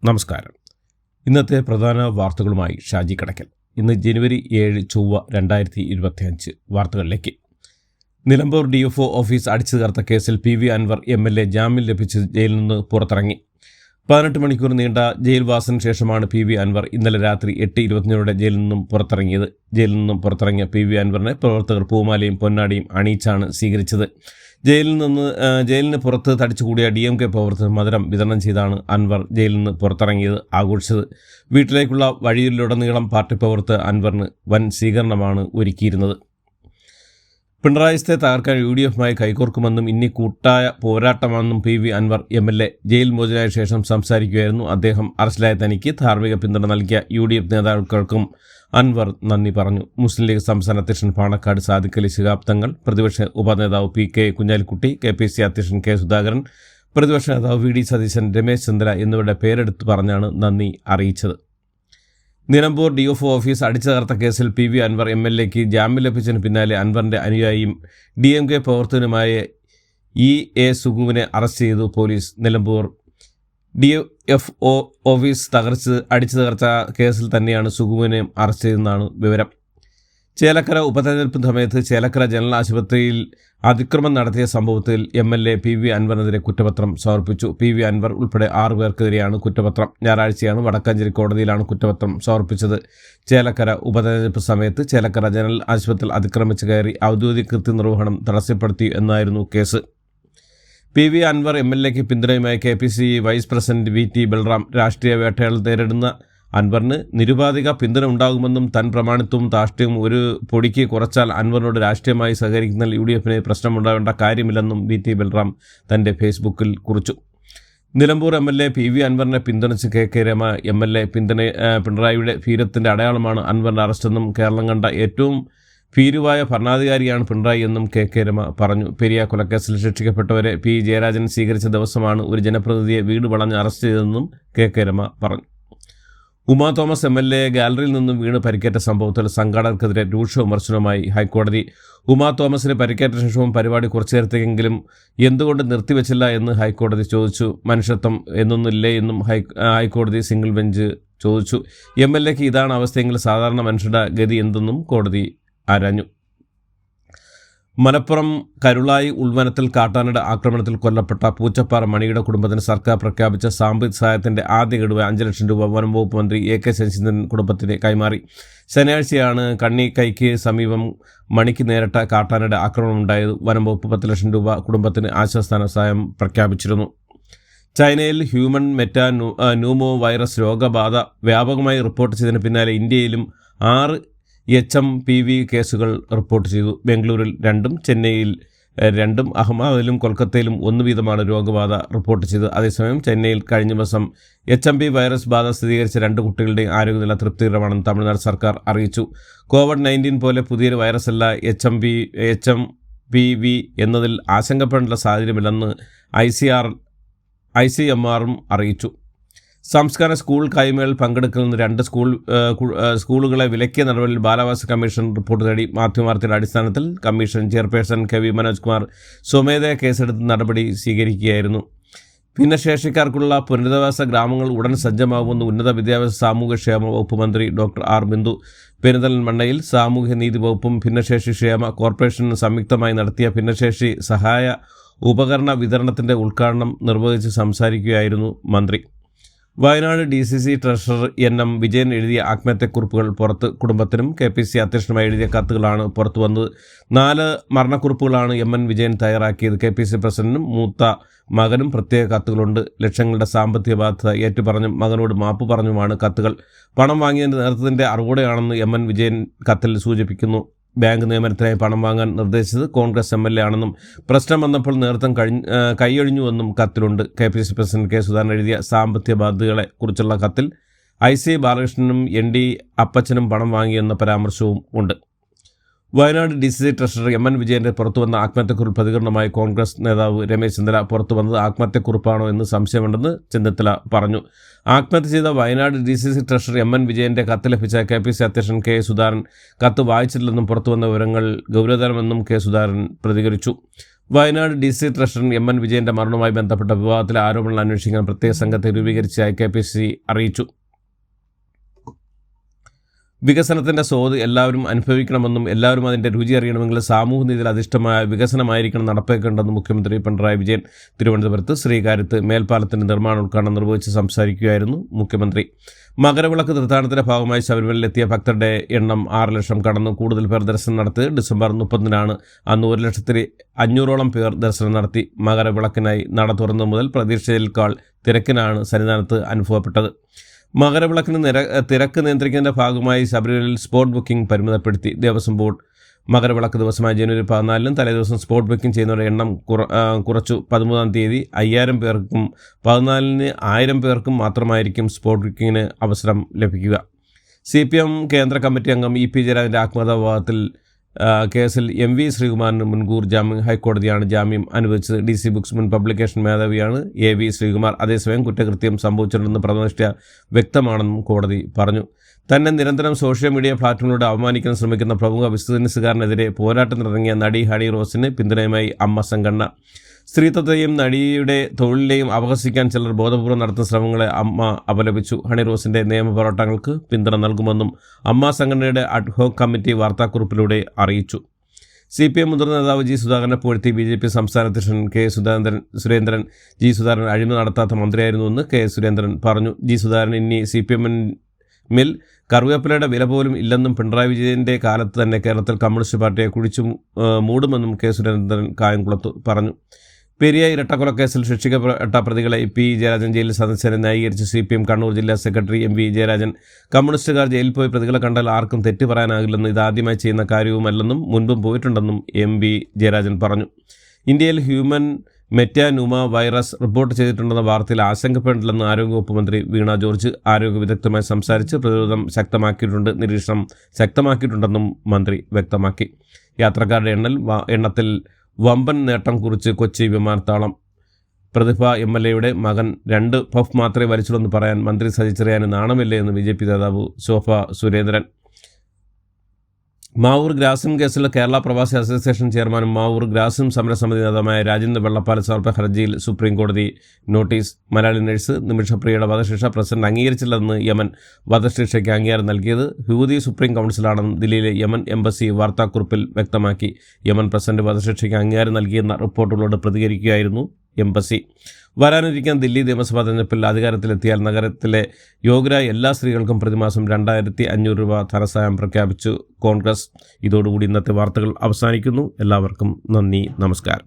നമസ്കാരം. ഇന്നത്തെ പ്രധാന വാർത്തകളുമായി ഷാജി കടക്കൽ. ഇന്ന് ജനുവരി 7 ചൊവ്വ 2025. വാർത്തകളിലേക്ക്. നിലമ്പൂർ DFO ഓഫീസ് അടിച്ചു തകർത്ത കേസിൽ PV അൻവർ MLA ജാമ്യം ലഭിച്ച് ജയിലിൽ നിന്ന് പുറത്തിറങ്ങി. 18 മണിക്കൂർ നീണ്ട ജയിൽവാസത്തിന് ശേഷമാണ് PV അൻവർ ഇന്നലെ രാത്രി 8:20 ജയിലിൽ നിന്നും പുറത്തിറങ്ങിയത്. ജയിലിൽ നിന്നും പുറത്തിറങ്ങിയ PV അൻവറിനെ പ്രവർത്തകർ പൂമാലയും പൊന്നാടിയും അണിയിച്ചാണ് സ്വീകരിച്ചത്. ജയിലിന് പുറത്ത് തടിച്ചുകൂടിയ DMK പ്രവർത്തകർ മധുരം വിതരണം ചെയ്താണ് അൻവർ ജയിലിൽ നിന്ന് പുറത്തിറങ്ങിയത് ആഘോഷിച്ചത്. വീട്ടിലേക്കുള്ള വഴിയിലുടനീളം പാർട്ടി പ്രവർത്തകർ അൻവറിന് വൻ സ്വീകരണമാണ് ഒരുക്കിയിരുന്നത്. പിണറായിയെ തകർക്കാൻ UDFുമായി കൈകോർക്കുമെന്നും ഇനി കൂട്ടായ പോരാട്ടമാണെന്നും PV അൻവർ MLA ജയിൽ മോചനായ ശേഷം സംസാരിക്കുകയായിരുന്നു. അദ്ദേഹം അറസ്റ്റിലായ തനിക്ക് ധാർമ്മിക പിന്തുണ നൽകിയ UDF നേതാക്കൾക്കും അൻവർ നന്ദി പറഞ്ഞു. മുസ്ലിം ലീഗ് സംസ്ഥാന അധ്യക്ഷൻ പാണക്കാട് സാദിഖ് അലി ശിഹാബ് തങ്ങൾ, പ്രതിപക്ഷ ഉപനേതാവ് PK കുഞ്ഞാലിക്കുട്ടി, KPC അധ്യക്ഷൻ K സുധാകരൻ, പ്രതിപക്ഷ നേതാവ് VD സതീശൻ, രമേശ് ചന്ദ്ര എന്നിവരുടെ പേരെടുത്ത് പറഞ്ഞാണ് നന്ദി അറിയിച്ചത്. നിലമ്പൂർ DFO ഓഫീസ് അടിച്ചു തകർത്ത കേസിൽ PV അൻവർ MLAക്ക് ജാമ്യം ലഭിച്ചതിന് പിന്നാലെ അൻവറിൻ്റെ അനുയായിയും DMK പ്രവർത്തകനുമായ EA സുഗുവിനെ അറസ്റ്റ് ചെയ്തു പോലീസ്. നിലമ്പൂർ DFO ഓഫീസ് അടിച്ചു തകർച്ച കേസിൽ തന്നെയാണ് സുഗുവിനെയും അറസ്റ്റ് ചെയ്തെന്നാണ് വിവരം. ചേലക്കര ഉപതെരഞ്ഞെടുപ്പ് സമയത്ത് ചേലക്കര ജനറൽ ആശുപത്രിയിൽ അതിക്രമം നടത്തിയ സംഭവത്തിൽ MLA PV അൻവറിനെതിരെ കുറ്റപത്രം സമർപ്പിച്ചു. PV അൻവർ ഉൾപ്പെടെ 6 പേർക്കെതിരെയാണ് കുറ്റപത്രം. ഞായറാഴ്ചയാണ് വടക്കാഞ്ചേരി കോടതിയിലാണ് കുറ്റപത്രം സമർപ്പിച്ചത്. ചേലക്കര ഉപതെരഞ്ഞെടുപ്പ് സമയത്ത് ചേലക്കര ജനറൽ ആശുപത്രിയിൽ അതിക്രമിച്ച് കയറി ഔദ്യോഗിക കൃത്യനിർവഹണം തടസ്സപ്പെടുത്തി എന്നായിരുന്നു കേസ്. PV അൻവർ MLAക്ക് പിന്തുണയുമായി KPC vice president VT Balram രാഷ്ട്രീയ വേട്ടയാടൽ നേരിടുന്ന അൻവറിന് നിരുപാധിക പിന്തുണ ഉണ്ടാകുമെന്നും താൻ പ്രമാണിത്വവും ധാർഷ്ട്യവും ഒരു പൊടിക്ക് കുറച്ചാൽ അൻവറിനോട് രാഷ്ട്രീയമായി സഹകരിക്കുന്നതിൽ UDFിന് പ്രശ്നമുണ്ടാവേണ്ട കാര്യമില്ലെന്നും VT ബൽറാം തൻ്റെ ഫേസ്ബുക്കിൽ കുറിച്ചു. നിലമ്പൂർ MLA PV അൻവറിനെ പിന്തുണച്ച് KK രമ MLA പിണറായിയുടെ ഭീരത്തിൻ്റെ അടയാളമാണ് അൻവറിൻ്റെ അറസ്റ്റെന്നും കേരളം കണ്ട ഏറ്റവും ഭീരുവായ ഭരണാധികാരിയാണ് പിണറായി എന്നും KK രമ പറഞ്ഞു. പെരിയ കൊലക്കേസിൽ ശിക്ഷിക്കപ്പെട്ടവരെ P ജയരാജൻ സ്വീകരിച്ച ദിവസമാണ് ഒരു ജനപ്രതിനിധിയെ വീട് വളഞ്ഞ് അറസ്റ്റ് ചെയ്തതെന്നും KK രമ പറഞ്ഞു. ഉമാ തോമസ് MLA ഗാലറിയിൽ നിന്നും വീണ് പരിക്കേറ്റ സംഭവത്തിൽ സംഘാടകർക്കെതിരെ രൂക്ഷ വിമർശനവുമായി ഹൈക്കോടതി. ഉമാ തോമസിന് പരിക്കേറ്റ ശേഷവും പരിപാടി കുറച്ചു നേരത്തേക്കെങ്കിലും എന്തുകൊണ്ട് നിർത്തിവെച്ചില്ല എന്ന് ഹൈക്കോടതി ചോദിച്ചു. മനുഷ്യത്വം എന്നൊന്നില്ലേ എന്നും ഹൈക്കോടതി സിംഗിൾ ബെഞ്ച് ചോദിച്ചു. MLAക്ക് ഇതാണ് അവസ്ഥയെങ്കിൽ സാധാരണ മനുഷ്യരുടെ ഗതി എന്തെന്നും കോടതി ആരാഞ്ഞു. മലപ്പുറം കരുളായി ഉൾവനത്തിൽ കാട്ടാനയുടെ ആക്രമണത്തിൽ കൊല്ലപ്പെട്ട പൂച്ചപ്പാറ മണിയുടെ കുടുംബത്തിന് സർക്കാർ പ്രഖ്യാപിച്ച സാമ്പത്തിക സഹായത്തിൻ്റെ ആദ്യ ഗഡുവായ 5 ലക്ഷം രൂപ വനം വകുപ്പ് മന്ത്രി AK ശശീന്ദ്രൻ കുടുംബത്തിന് കൈമാറി. ശനിയാഴ്ചയാണ് കണ്ണിക്കൈക്ക് സമീപം മണിക്ക് നേരിട്ട കാട്ടാനയുടെ ആക്രമണമുണ്ടായത്. വനം വകുപ്പ് 10 ലക്ഷം രൂപ കുടുംബത്തിന് ആശ്വാസധന സഹായം പ്രഖ്യാപിച്ചിരുന്നു. ചൈനയിൽ ഹ്യൂമൻ ന്യൂമോ വൈറസ് രോഗബാധ വ്യാപകമായി റിപ്പോർട്ട് ചെയ്തതിന് പിന്നാലെ ഇന്ത്യയിലും 6 HMPV കേസുകൾ റിപ്പോർട്ട് ചെയ്തു. ബംഗളൂരിൽ 2, ചെന്നൈയിൽ 2, അഹമ്മദാബാദിലും കൊൽക്കത്തയിലും 1 വീതമാണ് രോഗബാധ റിപ്പോർട്ട് ചെയ്തത്. അതേസമയം ചെന്നൈയിൽ കഴിഞ്ഞ ദിവസം HMV വൈറസ് ബാധ സ്ഥിരീകരിച്ച 2 കുട്ടികളുടെയും ആരോഗ്യനില തൃപ്തികരമാണെന്ന് തമിഴ്നാട് സർക്കാർ അറിയിച്ചു. COVID-19 പോലെ പുതിയൊരു വൈറസല്ല HMPV എന്നതിൽ ആശങ്കപ്പെടേണ്ട സാഹചര്യമില്ലെന്ന് ICMR അറിയിച്ചു. സംസ്കാര സ്കൂൾ കൈമേൽ പങ്കെടുക്കുന്ന 2 സ്കൂളുകളെ വിലക്കിയ നടപടിയിൽ ബാലാവകാശ കമ്മീഷൻ റിപ്പോർട്ട് നേടി. മാധ്യമവാർത്തയുടെ അടിസ്ഥാനത്തിൽ commission chairperson KV Manoj Kumar സ്വമേധയാ കേസെടുത്ത് നടപടി സ്വീകരിക്കുകയായിരുന്നു. ഭിന്നശേഷിക്കാർക്കുള്ള പുനരധിവാസ ഗ്രാമങ്ങൾ ഉടൻ സജ്ജമാകുമെന്ന് ഉന്നത വിദ്യാഭ്യാസ സാമൂഹ്യക്ഷേമ വകുപ്പ് മന്ത്രി ഡോക്ടർ R ബിന്ദു. പെരിന്തൽമണ്ണയിൽ സാമൂഹ്യനീതി വകുപ്പും ഭിന്നശേഷി ക്ഷേമ കോർപ്പറേഷനും സംയുക്തമായി നടത്തിയ ഭിന്നശേഷി സഹായ ഉപകരണ വിതരണത്തിൻ്റെ ഉദ്ഘാടനം നിർവഹിച്ച് സംസാരിക്കുകയായിരുന്നു മന്ത്രി. Wayanad DCC treasurer NM Vijayan എഴുതിയ ആത്മഹത്യക്കുറിപ്പുകൾ പുറത്ത്. കുടുംബത്തിനും KPC അധ്യക്ഷനുമായി എഴുതിയ കത്തുകളാണ് പുറത്തു വന്നത്. 4 മരണക്കുറിപ്പുകളാണ് MN വിജയൻ തയ്യാറാക്കിയത്. KPC പ്രസിഡന്റിനും മൂത്ത മകനും പ്രത്യേക കത്തുകളുണ്ട്. ലക്ഷങ്ങളുടെ സാമ്പത്തിക ബാധ്യത ഏറ്റുപറഞ്ഞും മകനോട് മാപ്പ് പറഞ്ഞുമാണ് കത്തുകൾ. പണം വാങ്ങിയതിൻ്റെ നേതൃത്വത്തിൻ്റെ അറിവോടെയാണെന്ന് MN വിജയൻ കത്തിൽ സൂചിപ്പിക്കുന്നു. ബാങ്ക് നിയമനത്തിനായി പണം വാങ്ങാൻ നിർദ്ദേശിച്ചത് കോൺഗ്രസ് MLA ആണെന്നും പ്രശ്നം വന്നപ്പോൾ നേതൃത്വം കൈയൊഴിഞ്ഞുവെന്നും കത്തിലുണ്ട്. KPC പ്രസിഡന്റ് K സുധാകരൻ എഴുതിയ സാമ്പത്തിക ബാധ്യതകളെ കുറിച്ചുള്ള കത്തിൽ IC ബാലകൃഷ്ണനും ND അപ്പച്ചനും പണം വാങ്ങിയെന്ന പരാമർശവും ഉണ്ട്. വയനാട് DCC ട്രഷറർ MN വിജയൻ്റെ പുറത്തുവന്ന ആത്മഹത്യക്കുറിപ്പ് പ്രതികരണമായി കോൺഗ്രസ് നേതാവ് രമേശ് ചന്ദ്ര പുറത്തു വന്നത് ആത്മഹത്യക്കുറിപ്പാണോ എന്ന് സംശയമുണ്ടെന്ന് ചെന്നിത്തല പറഞ്ഞു. ആത്മഹത്യ ചെയ്ത വയനാട് DCC ട്രഷറർ MN വിജയൻ്റെ കത്ത് ലഭിച്ച KPC അധ്യക്ഷൻ K സുധാകരൻ കത്ത് വായിച്ചിട്ടില്ലെന്നും പുറത്തുവന്ന വിവരങ്ങൾ ഗൗരവതരമെന്നും K സുധാകരൻ പ്രതികരിച്ചു. വയനാട് DC ട്രഷറർ MN വിജയന്റെ മരണവുമായി ബന്ധപ്പെട്ട വിവാദത്തിലെ ആരോപണങ്ങൾ അന്വേഷിക്കാൻ പ്രത്യേക സംഘത്തെ രൂപീകരിച്ചതായി KPCC അറിയിച്ചു. വികസനത്തിൻ്റെ സ്വാദ് എല്ലാവരും അനുഭവിക്കണമെന്നും എല്ലാവരും അതിൻ്റെ രുചി അറിയണമെങ്കിൽ സാമൂഹ്യനീതിയിൽ അധിഷ്ഠമായ വികസനമായിരിക്കണം നടപ്പാക്കേണ്ടതെന്ന് മുഖ്യമന്ത്രി പിണറായി വിജയൻ തിരുവനന്തപുരത്ത് ശ്രീകാര്യത്ത് മേൽപ്പാലത്തിൻ്റെ നിർമ്മാണ ഉദ്ഘാടനം നിർവഹിച്ച് സംസാരിക്കുകയായിരുന്നു മുഖ്യമന്ത്രി. മകരവിളക്ക് തീർത്ഥാടനത്തിന്റെ ഭാഗമായി ശബരിമലയിലെത്തിയ ഭക്തരുടെ എണ്ണം 6 ലക്ഷം കടന്നു. കൂടുതൽ പേർ ദർശനം നടത്തിയത് ഡിസംബർ 30-നാണ്. അന്ന് 1,500,000 പേർ ദർശനം നടത്തി. മകരവിളക്കിനായി നട തുറന്നു മുതൽ പ്രതീക്ഷയിൽക്കാൾ തിരക്കിനാണ് സന്നിധാനത്ത് അനുഭവപ്പെട്ടത്. മകരവിളക്കിന് തിരക്ക് നിയന്ത്രിക്കുന്നതിൻ്റെ ഭാഗമായി ശബരിമലയിൽ സ്പോട്ട് ബുക്കിംഗ് പരിമിതപ്പെടുത്തി. ദേവസ്വം ബോർഡ് മകരവിളക്ക് ദിവസമായ ജനുവരി 14-നും തലേദിവസം സ്പോട്ട് ബുക്കിംഗ് ചെയ്യുന്നവരുടെ എണ്ണം കുറച്ചു. 13-ാം തീയതി 5,000 പേർക്കും 14-ന് 1,000 പേർക്കും മാത്രമായിരിക്കും സ്പോട്ട് ബുക്കിങ്ങിന് അവസരം ലഭിക്കുക. CPM കേന്ദ്ര കമ്മിറ്റി അംഗം EP ജയരാജൻ്റെ ആത്മഹത്യാ വിവാദത്തിൽ കേസിൽ MV ശ്രീകുമാറിന് മുൻകൂർ ജാമ്യം. ഹൈക്കോടതിയാണ് ജാമ്യം അനുവദിച്ചത്. DC ബുക്സ് മുൻ പബ്ലിക്കേഷൻ മേധാവിയാണ് AV ശ്രീകുമാർ. അതേസമയം കുറ്റകൃത്യം സംഭവിച്ചിട്ടുണ്ടെന്ന് പ്രഥമദൃഷ്ട്യാ വ്യക്തമാണെന്നും കോടതി പറഞ്ഞു. തന്നെ നിരന്തരം സോഷ്യൽ മീഡിയ പ്ലാറ്റ്ഫോമിലൂടെ അവമാനിക്കാൻ ശ്രമിക്കുന്ന പ്രമുഖ ബിസിനസ്സുകാരനെതിരെ പോരാട്ടത്തിനിറങ്ങിയ നടി ഹണി റോസിന് പിന്തുണയുമായി അമ്മ സംഘടന. സ്ത്രീത്വത്തെയും നടിയുടെ തൊഴിലിനെയും അപഹസിക്കാൻ ചിലർ ബോധപൂർവ്വം നടത്തുന്ന ശ്രമങ്ങളെ അമ്മ അപലപിച്ചു. ഹണി റോസിൻ്റെ നിയമ പോരാട്ടങ്ങൾക്ക് പിന്തുണ നൽകുമെന്നും അമ്മ സംഘടനയുടെ അഡ്ഹോക് കമ്മിറ്റി വാർത്താക്കുറിപ്പിലൂടെ അറിയിച്ചു. CPM മുതിർന്ന നേതാവ് G സുധാകരനെ പുകഴ്ത്തി BJP സംസ്ഥാന അധ്യക്ഷൻ K സുരേന്ദ്രൻ. G സുധാകരൻ അഴിമതി നടത്താത്ത മന്ത്രിയായിരുന്നുവെന്ന് K സുരേന്ദ്രൻ പറഞ്ഞു. G സുധാകരൻ ഇനി CPM-ൽ കറിവേപ്പിലയുടെ വില പോലും ഇല്ലെന്നും പിണറായി വിജയൻ്റെ കാലത്ത് തന്നെ കേരളത്തിൽ കമ്മ്യൂണിസ്റ്റ് പാർട്ടിയെ കുഴിച്ചു മൂടുമെന്നും K സുരേന്ദ്രൻ കായംകുളത്ത് പറഞ്ഞു. പെരിയ ഇരട്ടക്കൊലക്കേസിൽ ശിക്ഷിക്കപ്പെട്ട പ്രതികളെ P ജയരാജൻ ജയിലിൽ സന്ദർശനം ന്യായീകരിച്ച് CPM കണ്ണൂർ ജില്ലാ സെക്രട്ടറി MV ജയരാജൻ. കമ്മ്യൂണിസ്റ്റുകാർ ജയിലിൽ പോയി പ്രതികളെ കണ്ടാൽ ആർക്കും തെറ്റ് പറയാനാകില്ലെന്നും ഇതാദ്യമായി ചെയ്യുന്ന കാര്യവുമല്ലെന്നും മുൻപും പോയിട്ടുണ്ടെന്നും MV ജയരാജൻ പറഞ്ഞു. ഇന്ത്യയിൽ ഹ്യൂമൻ മെറ്റാനൂമ വൈറസ് റിപ്പോർട്ട് ചെയ്തിട്ടുണ്ടെന്ന വാർത്തയിൽ ആശങ്കപ്പെടില്ലെന്ന് ആരോഗ്യവകുപ്പ് മന്ത്രി വീണ ജോർജ്. ആരോഗ്യ വിദഗ്ധരുമായി സംസാരിച്ച് പ്രതിരോധം നിരീക്ഷണം ശക്തമാക്കിയിട്ടുണ്ടെന്നും മന്ത്രി വ്യക്തമാക്കി. യാത്രക്കാരുടെ എണ്ണത്തിൽ വമ്പൻ നേട്ടം കുറിച്ച് കൊച്ചി വിമാനത്താവളം. പ്രതിഭ MLA-യുടെ മകൻ 2 പഫ് മാത്രമേ വലിച്ചുള്ളെന്ന് പറയാൻ മന്ത്രി സജി ചെറിയാന് നാണമില്ലേ എന്ന് BJP നേതാവ് ശോഭ സുരേന്ദ്രൻ. മാവൂർ ഗ്രാസിം കേസിൽ കേരള പ്രവാസി അസോസിയേഷൻ ചെയർമാനും മാവൂർ ഗ്രാസിം സമരസമിതി നേതാവുമായ രാജേന്ദ്ര വെള്ളപ്പാൽ സമർപ്പിച്ച ഹർജിയിൽ സുപ്രീം കോടതി നോട്ടീസ്. മലയാളി നഴ്സ് നിമിഷപ്രിയയുടെ വധശിക്ഷ പ്രസിഡന്റ് അംഗീകരിച്ചില്ലെന്ന് യമൻ വധശിക്ഷയ്ക്ക് അംഗീകാരം നൽകിയത് ഹൂതി സുപ്രീം കൗൺസിലാണെന്ന് ദില്ലിയിലെ യമൻ എംബസി വാർത്താക്കുറിപ്പിൽ വ്യക്തമാക്കി. യമൻ പ്രസിഡന്റ് വധശിക്ഷയ്ക്ക് അംഗീകാരം നൽകിയെന്ന റിപ്പോർട്ടുകളോട് പ്രതികരിക്കുകയായിരുന്നു എംബസി. വരാനിരിക്കുന്ന ദില്ലി നിയമസഭാ തെരഞ്ഞെടുപ്പിൽ അധികാരത്തിലെത്തിയാൽ നഗരത്തിലെ യോഗ്യരായ എല്ലാ സ്ത്രീകൾക്കും പ്രതിമാസം 2,500 രൂപ ധനസഹായം പ്രഖ്യാപിച്ചു കോൺഗ്രസ്. ഇതോടുകൂടി ഇന്നത്തെ വാർത്തകൾ അവസാനിക്കുന്നു. എല്ലാവർക്കും നന്ദി, നമസ്കാരം.